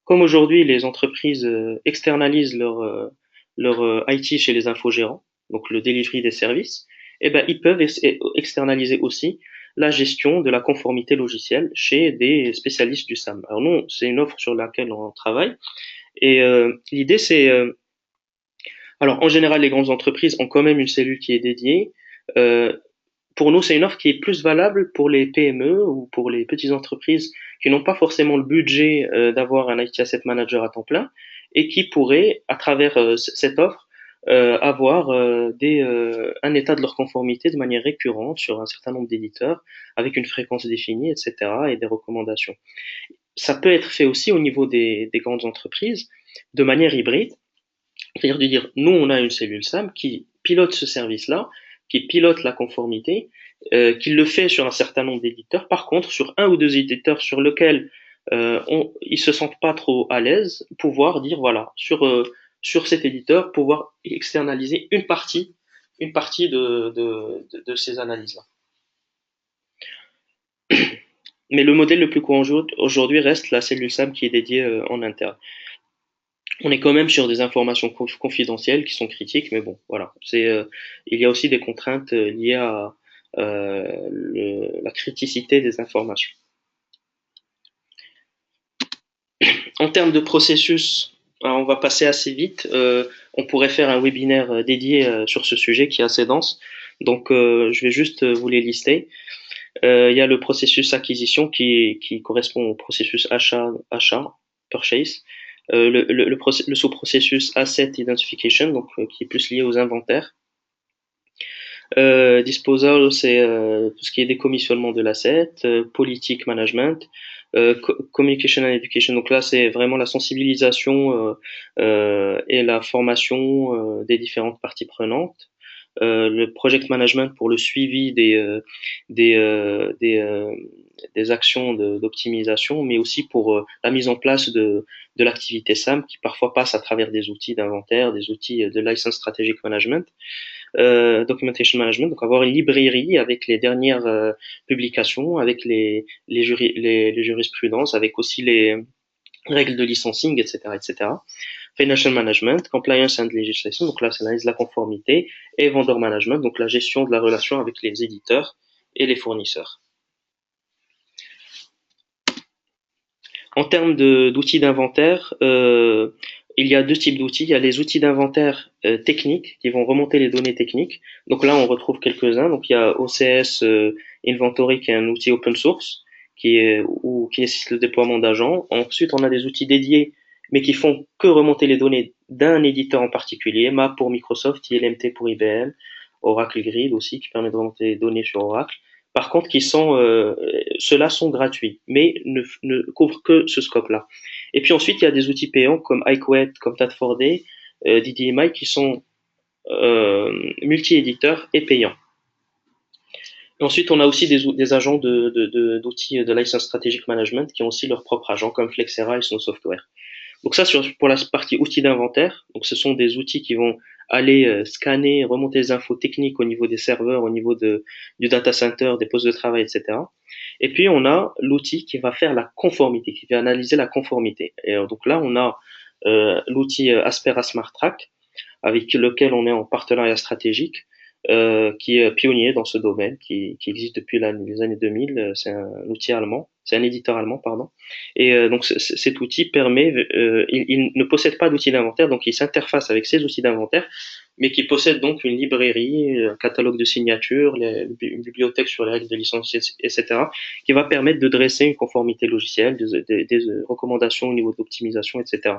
comme aujourd'hui les entreprises externalisent leur IT chez les infogérants, donc le delivery des services, eh ben, ils peuvent externaliser aussi la gestion de la conformité logicielle chez des spécialistes du SAM. Alors non, c'est une offre sur laquelle on travaille et l'idée c'est, alors en général les grandes entreprises ont quand même une cellule qui est dédiée. Euh, pour nous, c'est une offre qui est plus valable pour les PME ou pour les petites entreprises qui n'ont pas forcément le budget d'avoir un IT Asset Manager à temps plein et qui pourraient, à travers cette offre, avoir un état de leur conformité de manière récurrente sur un certain nombre d'éditeurs avec une fréquence définie, etc. et des recommandations. Ça peut être fait aussi au niveau des grandes entreprises de manière hybride, c'est-à-dire de dire, nous, on a une cellule SAM qui pilote ce service-là, qui pilote la conformité, qui le fait sur un certain nombre d'éditeurs. Par contre, sur un ou deux éditeurs sur lesquels ils se sentent pas trop à l'aise, pouvoir dire, voilà, sur cet éditeur, pouvoir externaliser une partie de ces analyses-là. Mais le modèle le plus courant aujourd'hui reste la cellule SAM qui est dédiée en interne. On est quand même sur des informations confidentielles qui sont critiques, mais bon, voilà. Il y a aussi des contraintes liées à la criticité des informations. En termes de processus, alors on va passer assez vite. On pourrait faire un webinaire dédié sur ce sujet qui est assez dense. Donc, je vais juste vous les lister. Il y a le processus acquisition qui correspond au processus achat, purchase. Le sous-processus asset identification, donc qui est plus lié aux inventaires. Disposal, c'est tout ce qui est décommissionnement de l'asset, politique management, communication and education. Donc là, c'est vraiment la sensibilisation et la formation des différentes parties prenantes. Le project management pour le suivi des, euh, des, euh, des actions d'optimisation, mais aussi pour la mise en place de l'activité SAM qui parfois passe à travers des outils d'inventaire, des outils de license strategic management, documentation management, donc avoir une librairie avec les dernières publications, avec les jurisprudences, avec aussi les règles de licensing, etc., etc. Financial management, compliance and legislation, donc là c'est l'analyse de la conformité, et vendor management, donc la gestion de la relation avec les éditeurs et les fournisseurs. En termes d'outils d'inventaire, il y a deux types d'outils. Il y a les outils d'inventaire techniques qui vont remonter les données techniques. Donc là, on retrouve quelques-uns. Donc il y a OCS Inventory qui est un outil open source qui nécessite le déploiement d'agents. Ensuite, on a des outils dédiés mais qui font que remonter les données d'un éditeur en particulier. MAP pour Microsoft, ILMT pour IBM, Oracle Grid aussi qui permet de remonter les données sur Oracle. Par contre, ceux-là sont gratuits, mais ne couvrent que ce scope-là. Et puis ensuite, il y a des outils payants comme iQuet, comme Tat4D, DDMI qui sont multi-éditeurs et payants. Et ensuite, on a aussi des agents d'outils de license strategic management qui ont aussi leurs propres agents comme Flexera et Snow Software. Donc ça, pour la partie outils d'inventaire, donc ce sont des outils qui vont aller scanner, remonter les infos techniques au niveau des serveurs, au niveau du data center, des postes de travail, etc. Et puis on a l'outil qui va faire la conformité, qui va analyser la conformité. Et donc là, on a l'outil Aspera Smart Track, avec lequel on est en partenariat stratégique, qui est pionnier dans ce domaine, qui existe depuis les années 2000. C'est un outil allemand, c'est un éditeur allemand, pardon. Et donc cet outil permet, il ne possède pas d'outil d'inventaire, donc il s'interface avec ces outils d'inventaire, mais qui possède donc une librairie, un catalogue de signatures, une bibliothèque sur les règles de licence, etc., qui va permettre de dresser une conformité logicielle, des recommandations au niveau d'optimisation, etc.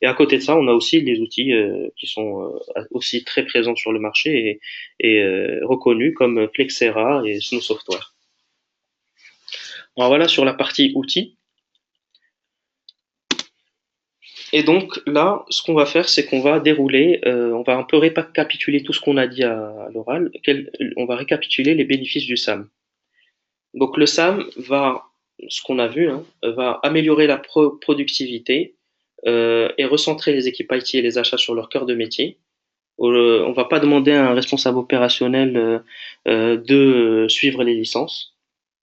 Et à côté de ça, on a aussi les outils qui sont aussi très présents sur le marché et reconnus comme Flexera et Snow Software. Alors voilà sur la partie outils. Et donc là, ce qu'on va faire, c'est qu'on va dérouler, on va un peu récapituler tout ce qu'on a dit à l'oral. On va récapituler les bénéfices du SAM. Donc le SAM va, ce qu'on a vu, hein, va améliorer la productivité et recentrer les équipes IT et les achats sur leur cœur de métier. On va pas demander à un responsable opérationnel de suivre les licences.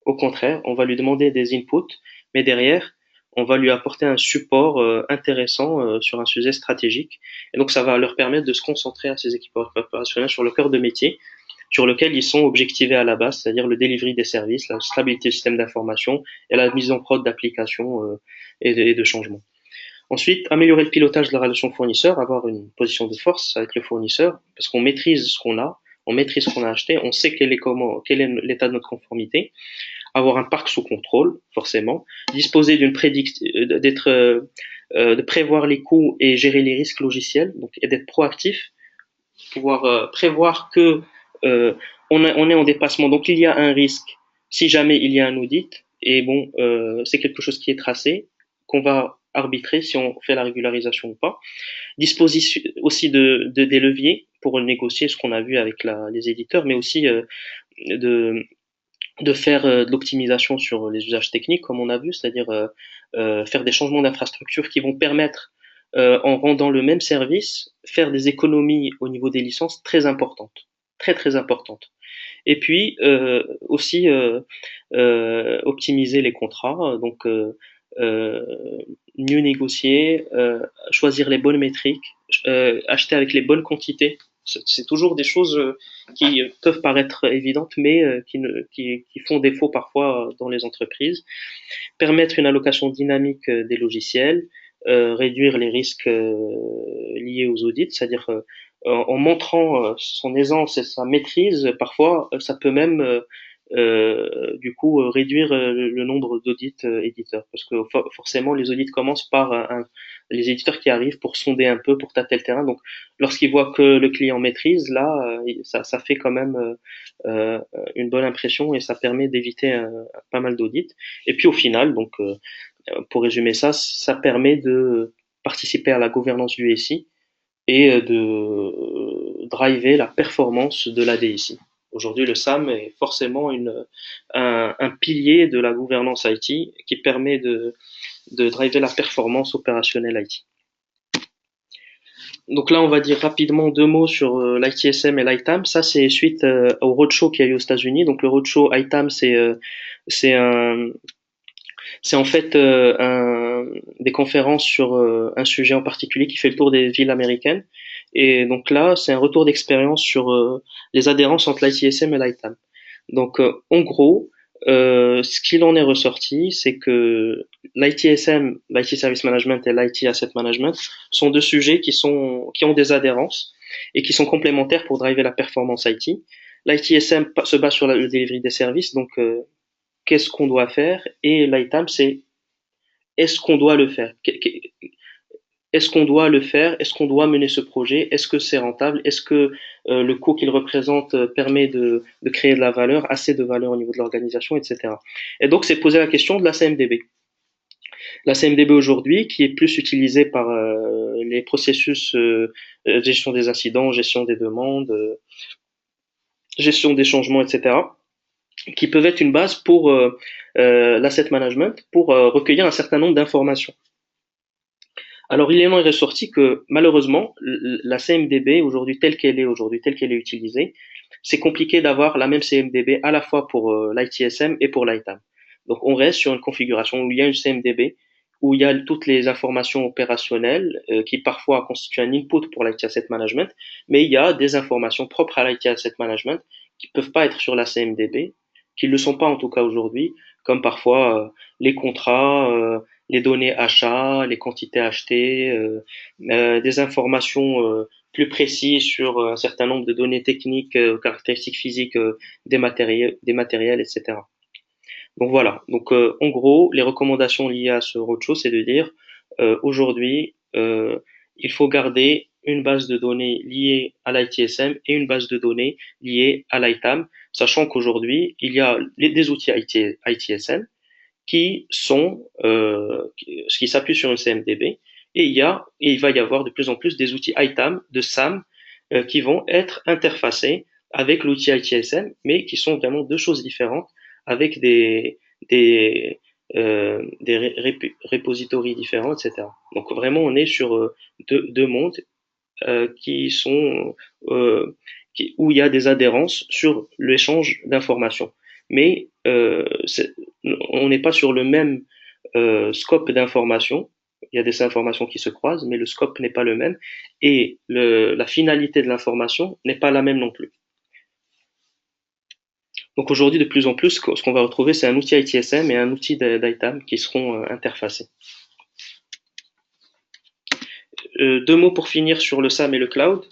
Au contraire, on va lui demander des inputs, mais derrière, on va lui apporter un support intéressant sur un sujet stratégique. Et donc, ça va leur permettre de se concentrer à ces équipes opérationnelles sur le cœur de métier, sur lequel ils sont objectivés à la base, c'est-à-dire le delivery des services, la stabilité du système d'information et la mise en prod d'applications et de changements. Ensuite, améliorer le pilotage de la relation fournisseur, avoir une position de force avec le fournisseur, parce qu'on maîtrise ce qu'on a, on maîtrise ce qu'on a acheté, on sait quel est l'état de notre conformité, avoir un parc sous contrôle, forcément, disposer de prévoir les coûts et gérer les risques logiciels, donc et d'être proactif, pouvoir prévoir que on est en dépassement, donc il y a un risque si jamais il y a un audit, et bon, c'est quelque chose qui est tracé, qu'on va arbitrer si on fait la régularisation ou pas. Disposition aussi des leviers pour négocier ce qu'on a vu avec les éditeurs, mais aussi de, de faire de l'optimisation sur les usages techniques, comme on a vu, c'est-à-dire faire des changements d'infrastructure qui vont permettre, en rendant le même service, faire des économies au niveau des licences très importantes, très très importantes. Et puis aussi optimiser les contrats, donc euh, mieux négocier, choisir les bonnes métriques, acheter avec les bonnes quantités. C'est toujours des choses qui peuvent paraître évidentes, mais qui font défaut parfois dans les entreprises. Permettre une allocation dynamique des logiciels, réduire les risques liés aux audits, c'est-à-dire en montrant son aisance et sa maîtrise, parfois ça peut même du coup réduire le nombre d'audits éditeurs, parce que forcément les audits commencent par les éditeurs qui arrivent pour sonder un peu, pour tâter le terrain. Donc lorsqu'ils voient que le client maîtrise, là ça fait quand même une bonne impression et ça permet d'éviter pas mal d'audits. Et puis au final, donc pour résumer ça, ça permet de participer à la gouvernance du SI et de driver la performance de la DSI. Aujourd'hui, le SAM est forcément un pilier de la gouvernance IT qui permet de driver la performance opérationnelle IT. Donc là, on va dire rapidement deux mots sur l'ITSM et l'ITAM. Ça, c'est suite au roadshow qu'il y a eu aux États-Unis. Donc le roadshow ITAM, c'est un, c'est en fait des conférences sur un sujet en particulier qui fait le tour des villes américaines. Et donc là, c'est un retour d'expérience sur les adhérences entre l'ITSM et l'ITAM. Donc en gros, ce qu'il en est ressorti, c'est que l'ITSM, l'IT Service Management et l'IT Asset Management sont deux sujets qui ont des adhérences et qui sont complémentaires pour driver la performance IT. L'ITSM se base sur le delivery des services, donc qu'est-ce qu'on doit faire, et l'ITAM, c'est est-ce qu'on doit le faire, est-ce qu'on doit le faire, est-ce qu'on doit mener ce projet, est-ce que c'est rentable, est-ce que le coût qu'il représente permet de créer de la valeur, assez de valeur au niveau de l'organisation, etc. Et donc c'est poser la question de la CMDB. La CMDB aujourd'hui, qui est plus utilisée par les processus gestion des incidents, gestion des demandes, gestion des changements, etc., qui peuvent être une base pour l'asset management, pour recueillir un certain nombre d'informations. Alors, il est ressorti que malheureusement, la CMDB aujourd'hui telle qu'elle est aujourd'hui, telle qu'elle est utilisée, c'est compliqué d'avoir la même CMDB à la fois pour l'ITSM et pour l'ITAM. Donc, on reste sur une configuration où il y a une CMDB, où il y a toutes les informations opérationnelles qui parfois constituent un input pour l'IT Asset Management, mais il y a des informations propres à l'IT Asset Management qui ne peuvent pas être sur la CMDB, qui ne le sont pas en tout cas aujourd'hui, comme parfois les contrats, les données achats, les quantités achetées, des informations plus précises sur un certain nombre de données techniques, caractéristiques physiques des matériels, etc. Donc voilà. Donc en gros, les recommandations liées à ce roadshow, c'est de dire aujourd'hui, il faut garder une base de données liée à l'ITSM et une base de données liée à l'ITAM, sachant qu'aujourd'hui, il y a des outils ITSM qui s'appuient sur une CMDB et il va y avoir de plus en plus des outils ITAM, de SAM, qui vont être interfacés avec l'outil ITSM, mais qui sont vraiment deux choses différentes avec des repositories différents, etc. Donc vraiment, on est sur deux mondes qui sont où il y a des adhérences sur l'échange d'informations. Mais on n'est pas sur le même scope d'information. Il y a des informations qui se croisent, mais le scope n'est pas le même et la finalité de l'information n'est pas la même non plus. Donc aujourd'hui, de plus en plus, ce qu'on va retrouver, c'est un outil ITSM et un outil d'ITAM qui seront interfacés. Deux mots pour finir sur le SAM et le cloud.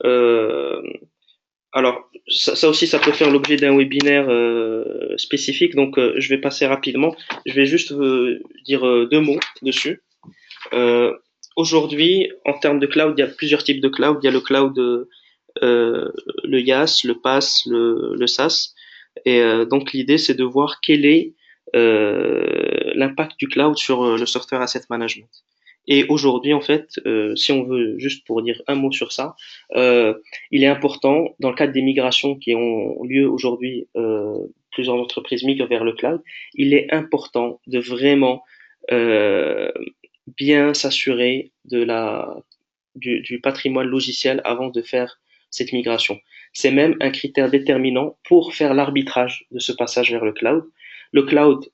Euh, alors, ça aussi, ça peut faire l'objet d'un webinaire spécifique, donc je vais passer rapidement. Je vais juste dire deux mots dessus. Euh, Aujourd'hui, en termes de cloud, il y a plusieurs types de cloud. Il y a le cloud, le IaaS, le PaaS, le SaaS. Et donc l'idée, c'est de voir quel est l'impact du cloud sur le software asset management. Et aujourd'hui, en fait, si on veut juste pour dire un mot sur ça, euh, il est important, dans le cadre des migrations qui ont lieu aujourd'hui, plusieurs entreprises migrent vers le cloud, il est important de vraiment euh, bien s'assurer du patrimoine logiciel avant de faire cette migration. C'est même un critère déterminant pour faire l'arbitrage de ce passage vers le cloud. Le cloud,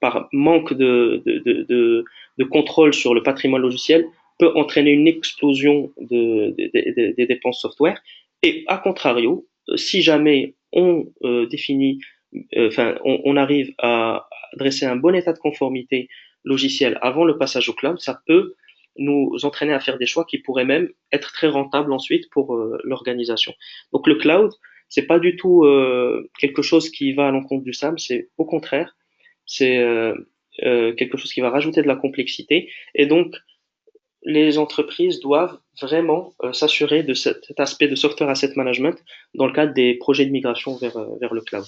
par manque de contrôle sur le patrimoine logiciel, peut entraîner une explosion des dépenses software. Et à contrario, si jamais on définit, enfin, on arrive à dresser un bon état de conformité logiciel avant le passage au cloud, ça peut nous entraîner à faire des choix qui pourraient même être très rentables ensuite pour l'organisation. Donc le cloud, C'est pas du tout quelque chose qui va à l'encontre du SAM, c'est au contraire, c'est quelque chose qui va rajouter de la complexité. Et donc, les entreprises doivent vraiment s'assurer de cet aspect de software asset management dans le cadre des projets de migration vers le cloud.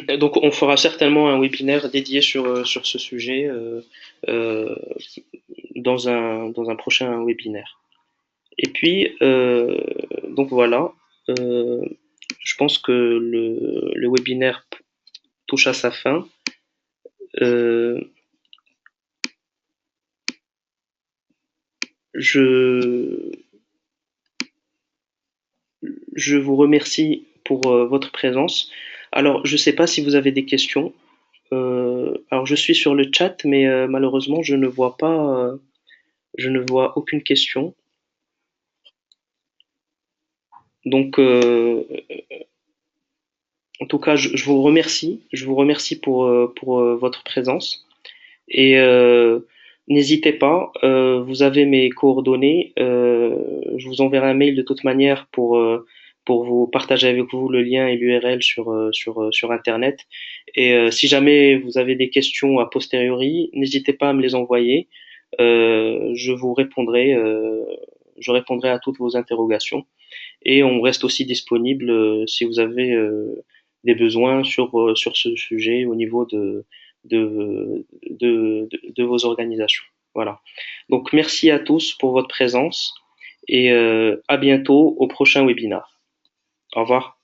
Et donc, on fera certainement un webinaire dédié sur ce sujet euh, dans un prochain webinaire. Et puis, donc voilà, euh, je pense que le webinaire touche à sa fin. Euh, je, je vous remercie pour votre présence. Alors, je ne sais pas si vous avez des questions. Alors, je suis sur le chat, mais malheureusement, je ne vois aucune question. Donc, en tout cas, je vous remercie. Je vous remercie pour votre présence. Et n'hésitez pas, vous avez mes coordonnées. Je vous enverrai un mail de toute manière pour vous partager avec vous le lien et l'URL sur Internet. Et si jamais vous avez des questions a posteriori, n'hésitez pas à me les envoyer. Je répondrai à toutes vos interrogations. Et on reste aussi disponible si vous avez des besoins sur ce sujet au niveau de vos organisations. Voilà. Donc merci à tous pour votre présence et à bientôt au prochain webinaire. Au revoir.